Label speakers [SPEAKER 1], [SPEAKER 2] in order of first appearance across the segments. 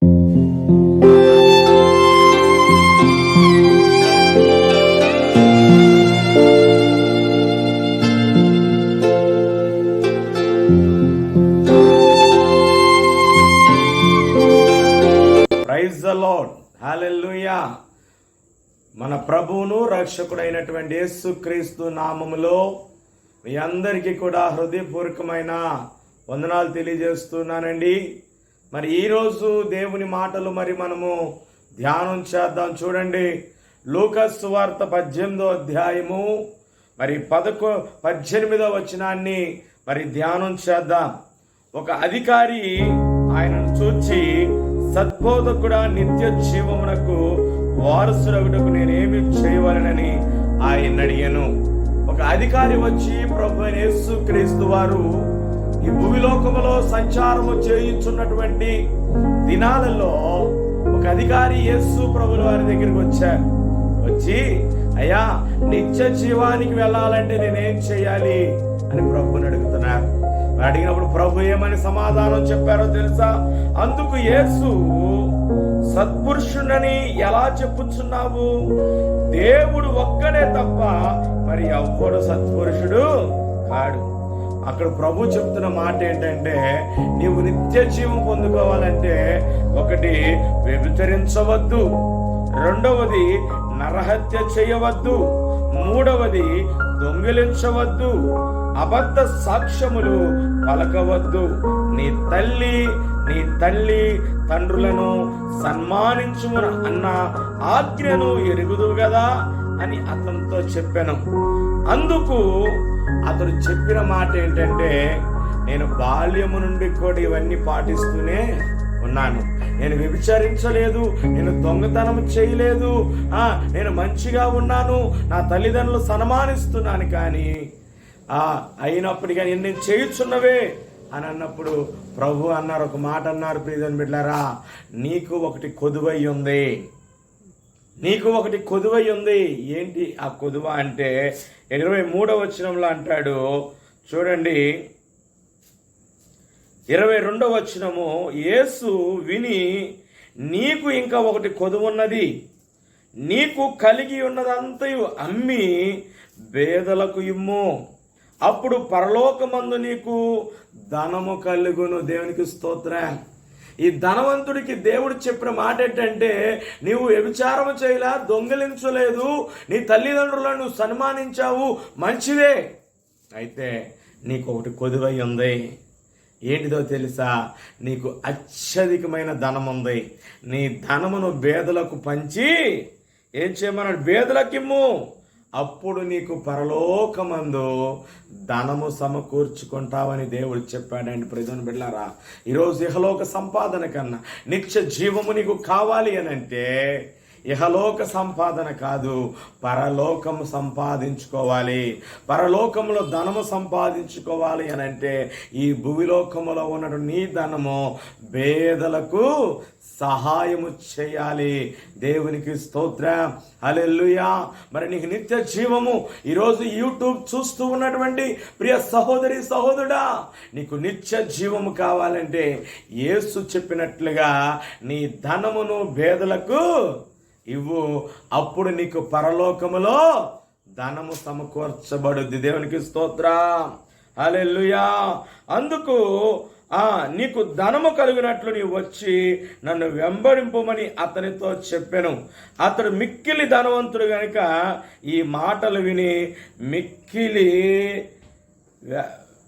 [SPEAKER 1] Praise the lord, హల్లెలూయా. మన ప్రభువును రక్షకుడైనటువంటి యేసుక్రీస్తు నామములో మీ అందరికీ కూడా హృదయపూర్వకమైన వందనాలు తెలియజేస్తున్నానండి. మరి ఈరోజు దేవుని మాటలు మనము ధ్యానం చేద్దాం. చూడండి, లూకాసు సువార్త 18వ అధ్యాయము 18వ వచనాన్ని ధ్యానం చేద్దాం. ఒక అధికారి ఆయనను చూచి, సద్బోధకుడా, నిత్య జీవమునకు వారసుడగుటకు నేనేమి చేయవలనని ఆయన అడిగాను. ఒక అధికారి వచ్చి, ప్రభు అయిన యేసుక్రీస్తు వారు ఈ భూమిలోకములో సంచారము చేయుచున్నటువంటి దినాలలో ఒక అధికారి యేసు ప్రభుల వారి దగ్గరికి వచ్చి, అయ్యా, నిత్య జీవానికి వెళ్ళాలంటే నేనేం చేయాలి అని ప్రభుని అడుగుతున్నారు. అడిగినప్పుడు ప్రభు ఏమని సమాధానం చెప్పారో తెలుసా? అందుకు యేసు, సత్పురుషుడని ఎలా చెప్పుచున్నావు? దేవుడు ఒక్కడే తప్ప మరి ఎవ్వడు సత్పురుషుడు కాడు. అక్కడ ప్రభు చెప్తున్న మాట ఏంటంటే, నీవు నిత్య జీవం పొందుకోవాలంటే ఒకటి, వ్యభిచరించవద్దు, రెండవది నరహత్య చేయవద్దు, మూడవది దొంగిలించవద్దు, అబద్ధ సాక్ష్యములు పలకవద్దు, నీ తల్లి తండ్రులను సన్మానించుము అన్న ఆజ్ఞను ఎరుగుదు కదా అని అతనితో చెప్పాను. అందుకు అతడు చెప్పిన మాట ఏంటంటే, నేను బాల్యము నుండి కూడా ఇవన్నీ పాటిస్తూనే ఉన్నాను. నేను వ్యభిచరించలేదు, నేను దొంగతనం చేయలేదు, నేను మంచిగా ఉన్నాను, నా తల్లిదండ్రులు సన్మానిస్తున్నాను. కానీ అయినప్పటికీ నేను చేయుచున్నవే అని అన్నప్పుడు ప్రభు అన్నారు, ఒక మాట అన్నారు, ప్రియమైన బిడ్డలారా, నీకు ఒకటి కొదువై ఉంది. ఏంటి ఆ కొదువ అంటే 23వ వచనంలో అంటాడు. చూడండి, 22వ వచనము, యేసు విని, నీకు ఇంకా ఒకటి కొదువున్నది, నీకు కలిగి ఉన్నదంతయు అమ్మి పేదలకు ఇమ్ము, అప్పుడు పరలోకమందు నీకు ధనము కలుగును. దేవునికి స్తోత్రం. ఈ ధనవంతుడికి దేవుడు చెప్పిన మాట ఏంటంటే, నీవు వ్యభిచారము చేయలా, దొంగిలించలేదు, నీ తల్లిదండ్రులను సన్మానించావు, మంచిదే. అయితే నీకు ఒకటి కొదువై ఉంది. ఏంటిదో తెలుసా? నీకు అత్యధికమైన ధనం ఉంది. నీ ధనమును పేదలకు పంచి ఏం చేయమన్నాడు? పేదలకిమ్ము, అప్పుడు నీకు పరలోకమందు ధనము సమకూర్చుకుంటావని దేవుడు చెప్పాడండి. ప్రియమైన బిడ్డలారా, ఈరోజు ఇహలోక సంపాదన కన్నా నిత్య జీవము నీకు కావాలి అని అంటే ఇహలోక సంపాదన కాదు, పరలోకము సంపాదించుకోవాలి. పరలోకంలో ధనము సంపాదించుకోవాలి అని అంటే ఈ భూమిలోకములో ఉన్న నీ ధనము పేదలకు సహాయము చేయాలి. దేవునికి స్తోత్రం, హల్లెలూయా. మరి నీకు నిత్య జీవము, ఈరోజు యూట్యూబ్ చూస్తూ ఉన్నటువంటి ప్రియ సహోదరి సహోదరుడా, నీకు నిత్య జీవము కావాలంటే యేసు చెప్పినట్లుగా నీ ధనమును పేదలకు ఇవ్వు, అప్పుడు నీకు పరలోకములో ధనము సమకూర్చబడుద్ది. దేవునికి స్తోత్రం, హల్లెలూయా. అందుకు నీకు ధనము కలిగినట్లు నీవు వచ్చి నన్ను వెంబడింపమని అతనితో చెప్పాను. అతడు మిక్కిలి ధనవంతుడు గనుక ఈ మాటలు విని మిక్కిలి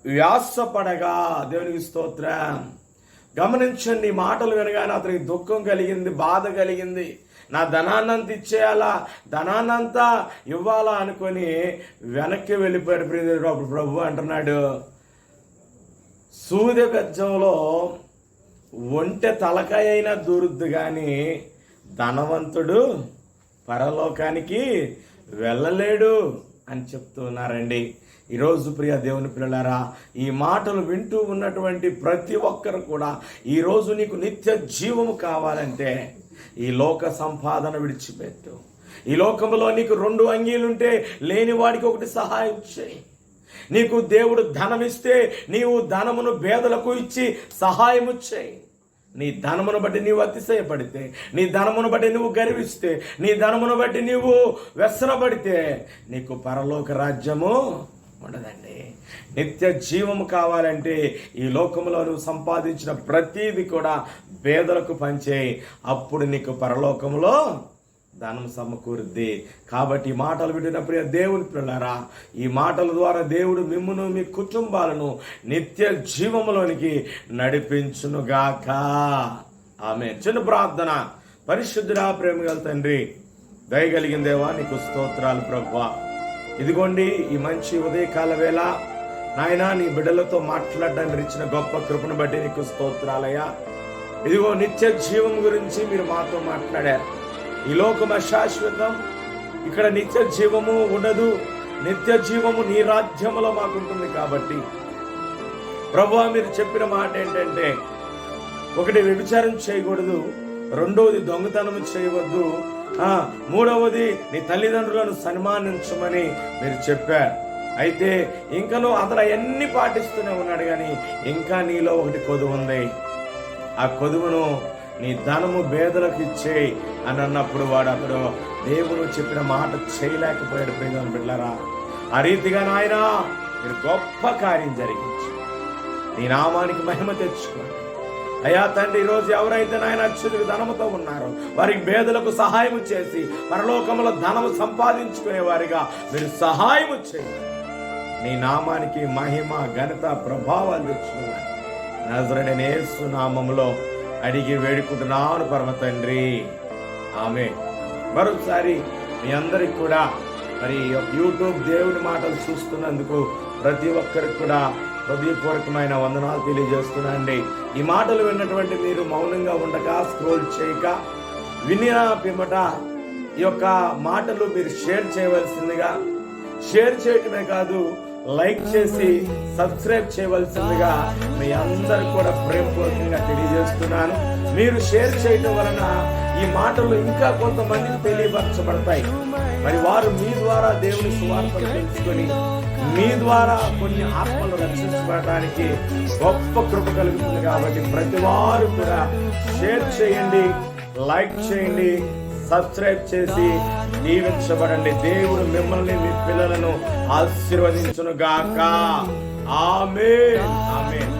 [SPEAKER 1] వ్యాసపడగా. దేవునికి స్తోత్రం. గమనించండి, ఈ మాటలు వినగానే అతనికి దుఃఖం కలిగింది, బాధ కలిగింది. నా ధనాన్నంత ఇచ్చేయాలా, ధనాన్నంతా ఇవ్వాలా అనుకొని వెనక్కి వెళ్ళిపోయాడు. అప్పుడు ప్రభు అంటున్నాడు, సూర్య బెజ్జంలో ఒంటె తలకాయ అయినా దూరుద్దు కానీ ధనవంతుడు పరలోకానికి వెళ్ళలేడు అని చెప్తున్నారండి. ఈరోజు ప్రియ దేవుని పిల్లలారా, ఈ మాటలు వింటూ ఉన్నటువంటి ప్రతి ఒక్కరు కూడా ఈరోజు నీకు నిత్య జీవము కావాలంటే ఈ లోక సంపాదన విడిచిపెట్టు. ఈ లోకంలో నీకు 2 అంగీలుంటే లేని వాడికి ఒకటి సహాయం చేయి. నీకు దేవుడు ధనమిస్తే నీవు ధనమును పేదలకు ఇచ్చి సహాయము చేయి. నీ ధనమును బట్టి నీవు అతిశయపడితే, నీ ధనమును బట్టి నువ్వు గర్విస్తే, నీ ధనమును బట్టి నీవు వ్యసనపడితే నీకు పరలోక రాజ్యము ఉండదండి. నిత్య జీవము కావాలంటే ఈ లోకంలో నువ్వు సంపాదించిన ప్రతీది కూడా పేదలకు పంచేయి, అప్పుడు నీకు పరలోకంలో ధనం సమకూరుద్ది. కాబట్టి ఈ మాటలు వింటున్నప్పుడు దేవుని పిల్లలారా, ఈ మాటల ద్వారా దేవుడు మిమ్మును మీ కుటుంబాలను నిత్య జీవములోనికి నడిపించునుగాక. ఆమేన్. చిన్న ప్రార్థన. పరిశుద్ధుడా, ప్రేమగల తండ్రి, దయగలిగిన దేవా, నీకు స్తోత్రాలు ప్రభువా. ఇదిగోండి ఈ మంచి ఉదయకాల వేళ నాయనా నీ బిడ్డలతో మాట్లాడడానికి ఇచ్చిన గొప్ప కృపను బట్టి నీకు స్తోత్రాలయ్యా. ఇదిగో నిత్య జీవం గురించి మీరు మాతో మాట్లాడారు. ఈ లోకం అశాశ్వతం, ఇక్కడ నిత్య జీవము ఉండదు. నిత్య జీవము నీ రాజ్యములో మాకుంటుంది. కాబట్టి ప్రభువా, మీరు చెప్పిన మాట ఏంటంటే, ఒకటి వ్యభిచారం చేయకూడదు, రెండవది దొంగతనం చేయవద్దు, మూడవది నీ తల్లిదండ్రులను సన్మానించమని మీరు చెప్పారు. అయితే ఇంకనూ అతను అవన్నీ పాటిస్తూనే ఉన్నాడు, కానీ ఇంకా నీలో ఒకటి కొదువు ఉంది. ఆ కొదువును నీ ధనము పేదలకు ఇచ్చేయి అని అన్నప్పుడు అతడు దేవుడు చెప్పిన మాట చేయలేకపోయాడు. ప్రియమైన బిడ్డలారా, ఆ రీతిగా నాయనా మీరు గొప్ప కార్యం జరిగించి నీ నామానికి మహిమ తెచ్చుకోండి. అయ్యా తండ్రి, ఈరోజు ఎవరైతే నాయన అత్యధిక ధనముతో ఉన్నారో వారికి పేదలకు సహాయము చేసి పరలోకములో ధనము సంపాదించుకునే వారిగా మీరు సహాయము చేయండి. నీ నామానికి మహిమ, ఘనత, ప్రభావాలు తెచ్చుకున్నాను. నజరేయుడైన యేసు నామములో అడిగి వేడుకుంటున్నాను పరమ తండ్రి. ఆమేన్. మరొకసారి మీ అందరికి కూడా మరి యూట్యూబ్ దేవుని మాటలు చూస్తున్నందుకు ప్రతి ఒక్కరికి కూడా హృదయపూర్వకమైన వందనాలు తెలియజేస్తున్నానండి. ఈ మాటలు విన్నటువంటి మీరు మౌనంగా ఉండక, స్క్రోల్ చేయక, వినిన పిమ్మట ఈ యొక్క మాటలు మీరు షేర్ చేయవలసిందిగా, షేర్ చేయటమే కాదు లైక్ చేసి సబ్స్క్రైబ్ చేయవలసిందిగా మీ అందరికి కూడా ప్రేమపూర్వకంగా తెలియజేస్తున్నాను. మీరు షేర్ చేయడం వలన ఈ మాటలు ఇంకా కొంతమందికి తెలియపరచబడతాయి. మరి వారు మీ ద్వారా దేవుని సువార్తను తెలుసుకొని మీ ద్వారా కొన్ని ఆత్మలు రక్షించబడటానికి గొప్ప కృప కలుగుతుంది. కాబట్టి ప్రతి వారు కూడా షేర్ చేయండి, లైక్ చేయండి, సబ్స్క్రైబ్ చేసి దీవించబడండి. దేవుడు మిమ్మల్ని, మీ పిల్లలను ఆశీర్వదించును గాక. ఆమేన్. ఆమేన్.